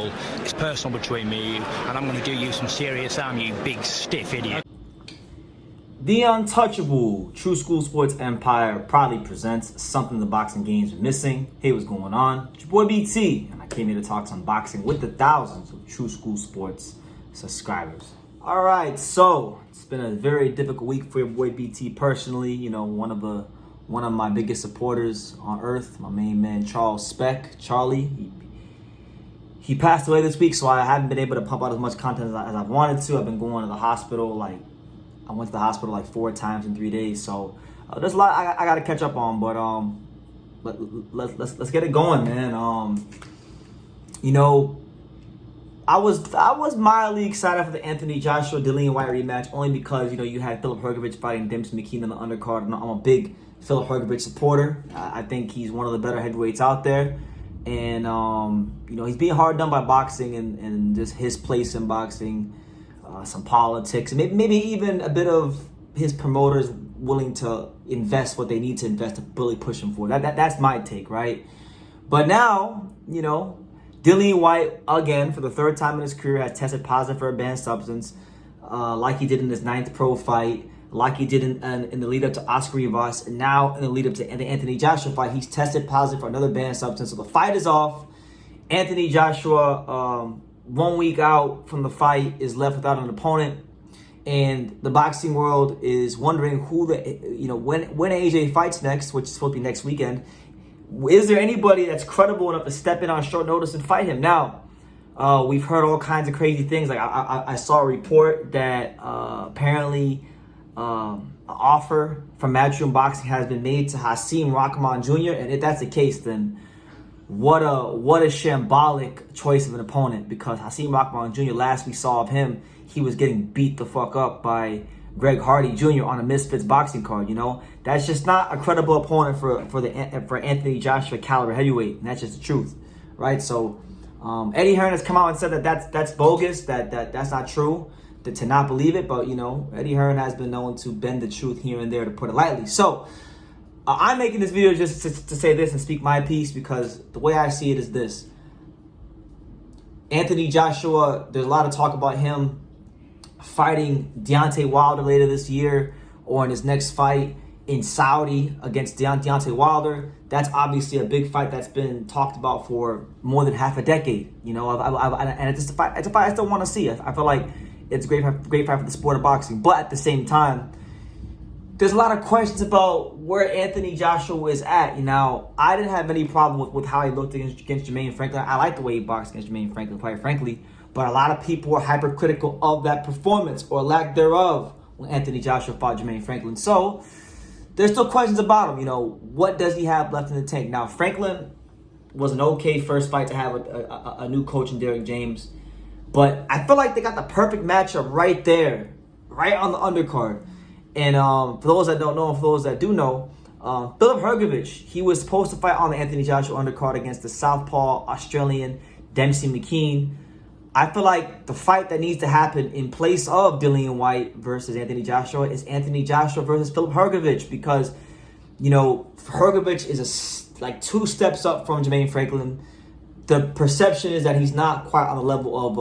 football. It's personal between me and you, and I'm going to do you some serious harm, you big stiff idiot. The untouchable True School Sports Empire proudly presents something the boxing game's been missing. Hey, what's going on? It's your boy BT, and I came here to talk some boxing with the thousands of True School Sports subscribers. All right, so it's been a very difficult week for your boy BT personally. You know, one of my biggest supporters on earth, my main man Charlie. He passed away this week, so I haven't been able to pump out as much content as I've wanted to. I've been going to the hospital I went to the hospital 4 times in 3 days, so there's a lot I got to catch up on. But let's get it going, man. You know, I was mildly excited for the Anthony Joshua Dillian Whyte rematch only because you had Filip Hrgovic fighting Dempsey McKean on the undercard, and I'm a big Filip Hrgovic supporter. I think he's one of the better heavyweights out there, and he's being hard done by boxing and just his place in boxing. Some politics, and maybe even a bit of his promoters willing to invest what they need to invest to really push him forward. That's my take, right? But now, Dillian Whyte, again, for the 3rd time in his career, has tested positive for a banned substance, like he did in his 9th pro fight, like he did in the lead-up to Oscar Rivas, and now in the lead-up to the Anthony Joshua fight, he's tested positive for another banned substance. So the fight is off. Anthony Joshua, 1 week out from the fight, is left without an opponent, and the boxing world is wondering when AJ fights next, which is supposed to be next weekend. Is there anybody that's credible enough to step in on short notice and fight him? Now, we've heard all kinds of crazy things. Like I saw a report that apparently an offer from Matchroom Boxing has been made to Hasim Rahman Jr., and if that's the case, then what a shambolic choice of an opponent, because Hasim Rahman Jr., last we saw of him, he was getting beat the fuck up by Greg Hardy Jr. on a Misfits boxing card. That's just not a credible opponent for Anthony Joshua caliber heavyweight, and that's just the truth, right? So Eddie Hearn has come out and said that that's bogus, that's not true, to not believe it. But Eddie Hearn has been known to bend the truth here and there, to put it lightly. So I'm making this video just to say this and speak my piece, because the way I see it is this. Anthony Joshua, there's a lot of talk about him fighting Deontay Wilder later this year, or in his next fight in Saudi against Deontay Wilder. That's obviously a big fight that's been talked about for more than half a decade. And it's a fight I still want to see. I feel like it's a great fight for the sport of boxing. But at the same time, there's a lot of questions about where Anthony Joshua is at. I didn't have any problem with how he looked against Jermaine Franklin. I like the way he boxed against Jermaine Franklin, quite frankly. But a lot of people were hypercritical of that performance, or lack thereof, when Anthony Joshua fought Jermaine Franklin. So there's still questions about him. What does he have left in the tank? Now, Franklin was an okay first fight to have a new coach in Derek James. But I feel like they got the perfect matchup right there, right on the undercard. And for those that don't know, and for those that do know, Filip Hrgovic, he was supposed to fight on the Anthony Joshua undercard against the southpaw Australian Dempsey McKean. I feel like the fight that needs to happen in place of Dillian Whyte versus Anthony Joshua is Anthony Joshua versus Filip Hrgovic, because Hrgovic is 2 steps up from Jermaine Franklin. The perception is that he's not quite on the level of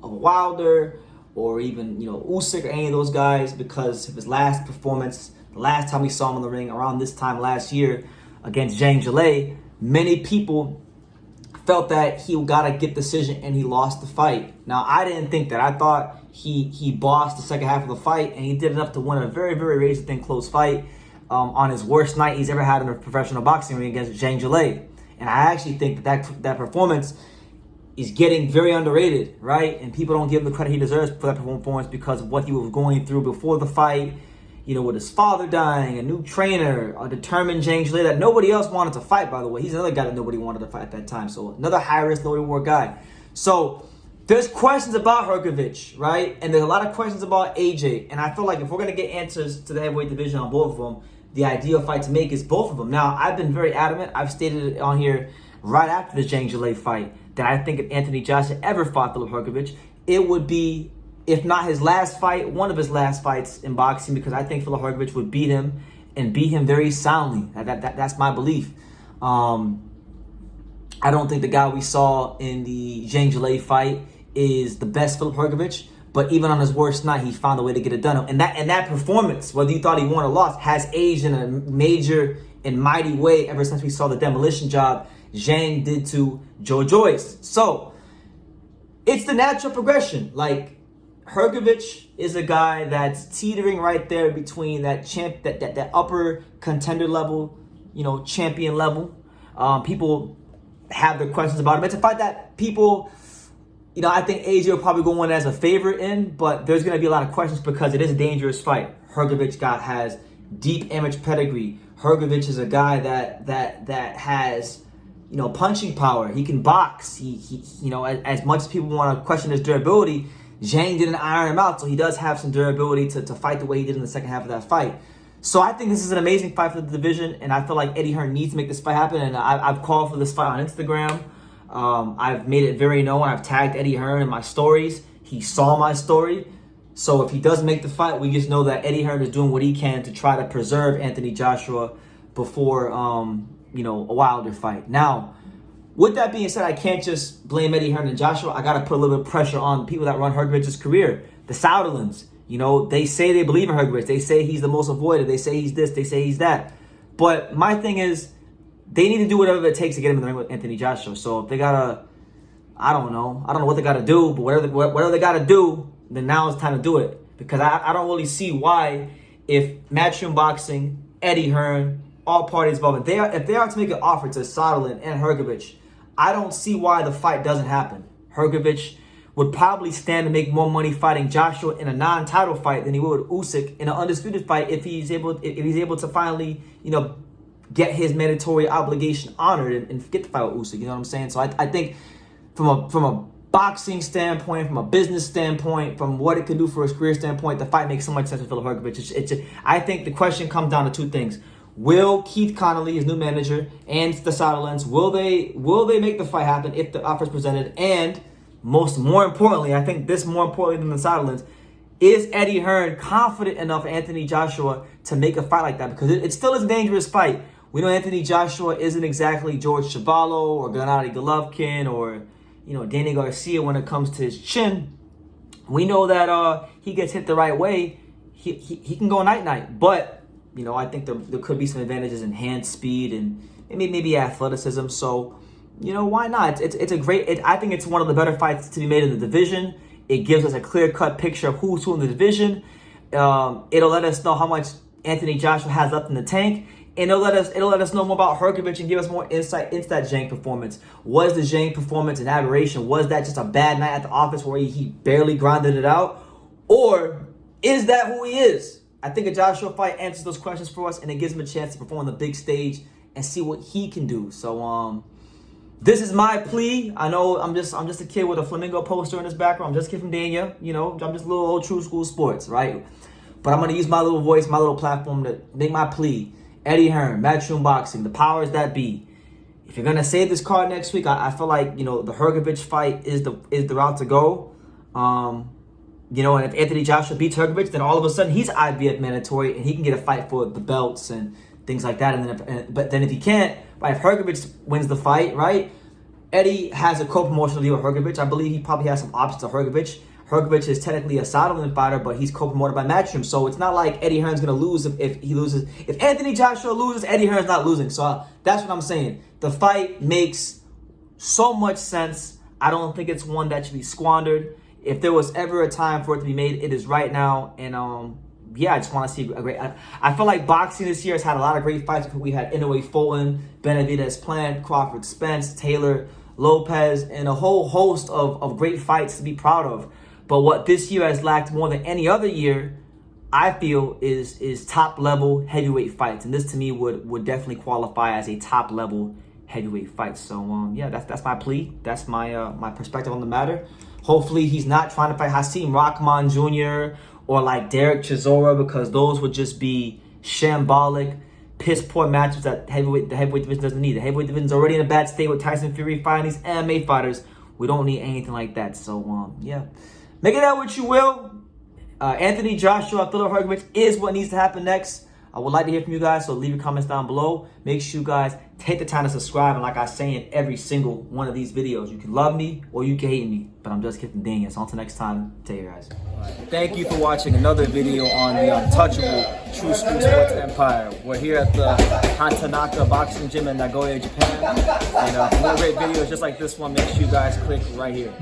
a Wilder, or even Usyk or any of those guys, because of his last performance. The last time we saw him in the ring, around this time last year against Zhang Zhilei, many people felt that he got a get decision and he lost the fight. Now, I didn't think that. I thought he bossed the second half of the fight, and he did enough to win a very, very razor-thin close fight on his worst night he's ever had in a professional boxing ring against Zhang Zhilei. And I actually think that performance is getting very underrated, right? And people don't give him the credit he deserves for that performance because of what he was going through before the fight, with his father dying, a new trainer, a determined Zhang Zhilei that nobody else wanted to fight, by the way. He's another guy that nobody wanted to fight at that time. So another high-risk, low-reward guy. So there's questions about Hrgovic, right? And there's a lot of questions about AJ. And I feel like if we're going to get answers to the heavyweight division on both of them, the ideal fight to make is both of them. Now, I've been very adamant. I've stated it on here right after the Zhang Zhilei fight that I think if Anthony Joshua ever fought Filip Hrgovic, it would be, if not his last fight, one of his last fights in boxing, because I think Filip Hrgovic would beat him and beat him very soundly. That's my belief. I don't think the guy we saw in the Zhang Zhilei fight is the best Filip Hrgovic, but even on his worst night, he found a way to get it done. And that performance, whether you thought he won or lost, has aged in a major and mighty way ever since we saw the demolition job Zhang did to Joe Joyce. So it's the natural progression. Like, Hrgovic is a guy that's teetering right there between that upper contender level, champion level. People have their questions about him. It's a fight that people, I think AJ will probably go in as a favorite in, but there's going to be a lot of questions because it is a dangerous fight. Hrgovic has deep amateur pedigree. Hrgovic is a guy that has, punching power. He can box. He as much as people want to question his durability, Zhang didn't iron him out, so he does have some durability to fight the way he did in the second half of that fight. So I think this is an amazing fight for the division, and I feel like Eddie Hearn needs to make this fight happen, and I've called for this fight on Instagram. I've made it very known. I've tagged Eddie Hearn in my stories. He saw my story. So if he does make the fight, we just know that Eddie Hearn is doing what he can to try to preserve Anthony Joshua before, a Wilder fight. Now, with that being said, I can't just blame Eddie Hearn and Joshua. I got to put a little bit of pressure on people that run Hrgovic's career. The Sauderlands, they say they believe in Hrgovic. They say he's the most avoided. They say he's this. They say he's that. But my thing is, they need to do whatever it takes to get him in the ring with Anthony Joshua. So if they got to, I don't know what they got to do, but whatever they got to do, then now it's time to do it. Because I don't really see why, if Matchroom Boxing, Eddie Hearn, all parties involved, if they are to make an offer to Sauderland and Hrgovic, I don't see why the fight doesn't happen. Hrgovic would probably stand to make more money fighting Joshua in a non-title fight than he would with Usyk in an undisputed fight if he's able to finally, get his mandatory obligation honored and get the fight with Usyk. You know what I'm saying? So I think from a boxing standpoint, from a business standpoint, from what it could do for his career standpoint, the fight makes so much sense with Filip Hrgovic. I think the question comes down to two things. Will Keith Connolly, his new manager, and the Sauderlands, will they make the fight happen if the offer is presented? And more importantly, I think this more importantly than the Sauderlands, is Eddie Hearn confident enough in Anthony Joshua to make a fight like that? Because it still is a dangerous fight. We know Anthony Joshua isn't exactly George Chuvalo or Gennady Golovkin or Danny Garcia when it comes to his chin. We know that he gets hit the right way, he can go night-night. But I think there could be some advantages in hand speed and maybe athleticism. So, why not? It's a great. I think it's one of the better fights to be made in the division. It gives us a clear-cut picture of who's who in the division. It'll let us know how much Anthony Joshua has left in the tank, and it'll let us know more about Hrgovic and give us more insight into that Zhang performance. Was the Zhang performance an aberration? Was that just a bad night at the office where he barely grinded it out, or is that who he is? I think a Joshua fight answers those questions for us, and it gives him a chance to perform on the big stage and see what he can do. So, this is my plea. I know I'm just a kid with a flamingo poster in his background. I'm just a kid from Dania. I'm just a little old true school sports, right? But I'm going to use my little voice, my little platform to make my plea. Eddie Hearn, Matchroom Boxing, the powers that be. If you're going to save this card next week, I feel like, the Hrgovic fight is the route to go. And if Anthony Joshua beats Hrgovic, then all of a sudden he's IBF mandatory and he can get a fight for the belts and things like that. But then if he can't, right, if Hrgovic wins the fight, right, Eddie has a co-promotional deal with Hrgovic. I believe he probably has some options to Hrgovic. Hrgovic is technically a Sauderland fighter, but he's co-promoted by Matchroom. So it's not like Eddie Hearn's going to lose if he loses. If Anthony Joshua loses, Eddie Hearn's not losing. So that's what I'm saying. The fight makes so much sense. I don't think it's one that should be squandered. If there was ever a time for it to be made, it is right now. And I just want to see a great. I feel like boxing this year has had a lot of great fights. We had Inoue Fulton, Benavidez Plant, Crawford Spence, Taylor Lopez, and a whole host of great fights to be proud of. But what this year has lacked more than any other year, I feel, is top level heavyweight fights, and this to me would definitely qualify as a top level heavyweight fight. So that's my plea. That's my perspective on the matter. Hopefully he's not trying to fight Hasim Rahman Jr. or like Derek Chisora, because those would just be shambolic, piss poor matchups that the heavyweight division doesn't need. The heavyweight division's already in a bad state with Tyson Fury fighting these MMA fighters. We don't need anything like that. So make it out what you will. Anthony Joshua, Filip Hrgovic is what needs to happen next. I would like to hear from you guys, so leave your comments down below. Make sure you guys take the time to subscribe. And like I say in every single one of these videos, you can love me or you can hate me, but I'm just kidding, dang it. So until next time, take care, guys. Thank you for watching another video on the untouchable True School Sports Empire. We're here at the Hatanaka Boxing Gym in Nagoya, Japan. And for more great videos just like this one, make sure you guys click right here.